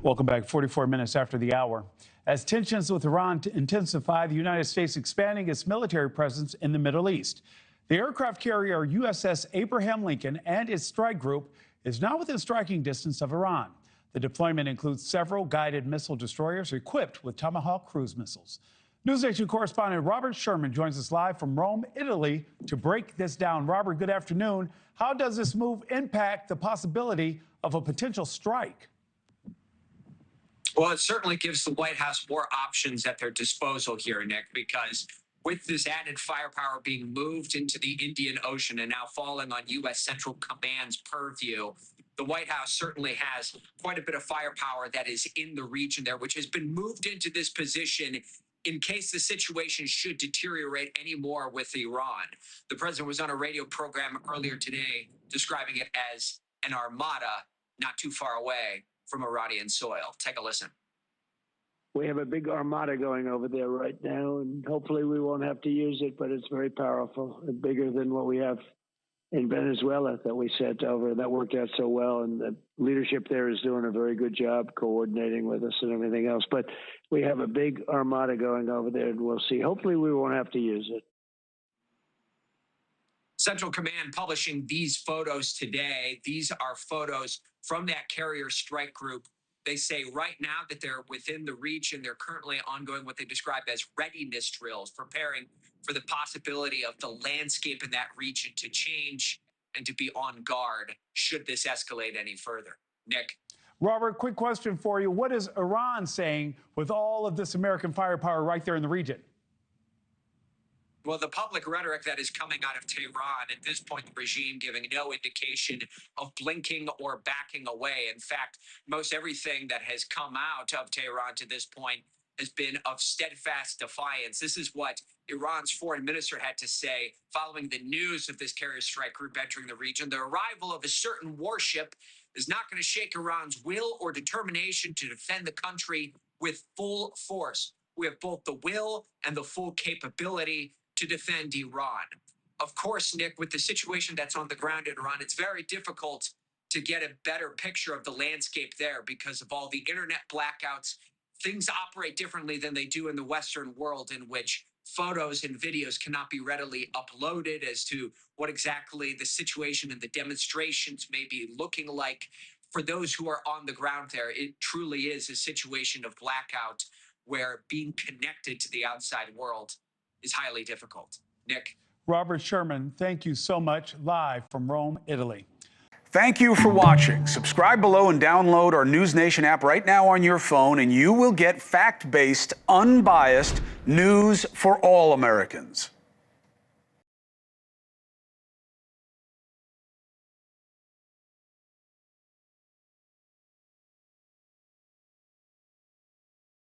Welcome back. 44 minutes after the hour. As tensions with Iran intensify, the United States expanding its military presence in the Middle East. The aircraft carrier USS Abraham Lincoln and its strike group is now within striking distance of Iran. The deployment includes several guided missile destroyers equipped with Tomahawk cruise missiles. NewsNation correspondent Robert Sherman joins us live from Rome, Italy, to break this down. Robert, good afternoon. How does this move impact the possibility of a potential strike? Well, it certainly gives the White House more options at their disposal here, Nick, because with this added firepower being moved into the Indian Ocean and now falling on U.S. Central Command's purview, the White House certainly has quite a bit of firepower that is in the region there, which has been moved into this position in case the situation should deteriorate any more with Iran. The president was on a radio program earlier today describing it as an armada not too far away from Iranian soil. Take a listen. We have a big armada going over there right now, and hopefully we won't have to use it, but it's very powerful and bigger than what we have in Venezuela that we sent over. That worked out so well, and the leadership there is doing a very good job coordinating with us and everything else. But we have a big armada going over there, and we'll see. Hopefully we won't have to use it. Central Command publishing these photos today. These are photos from that carrier strike group. They say right now that they're within the region. They're currently ongoing what they describe as readiness drills, preparing for the possibility of the landscape in that region to change and to be on guard should this escalate any further. Nick. Robert, quick question for you. What is Iran saying with all of this American firepower right there in the region? Well, the public rhetoric that is coming out of Tehran at this point, the regime giving no indication of blinking or backing away. In fact, most everything that has come out of Tehran to this point has been of steadfast defiance. This is what Iran's foreign minister had to say following the news of this carrier strike group entering the region. The arrival of a certain warship is not going to shake Iran's will or determination to defend the country with full force. We have both the will and the full capability to defend Iran. Of course, Nick, with the situation that's on the ground in Iran, it's very difficult to get a better picture of the landscape there because of all the internet blackouts. Things operate differently than they do in the Western world, in which photos and videos cannot be readily uploaded as to what exactly the situation and the demonstrations may be looking like. For those who are on the ground there, it truly is a situation of blackout where being connected to the outside world is highly difficult. Nick. Robert Sherman, thank you so much, live from Rome, Italy. Thank you for watching. Subscribe below and download our NewsNation app right now on your phone, and you will get fact-based, unbiased news for all Americans.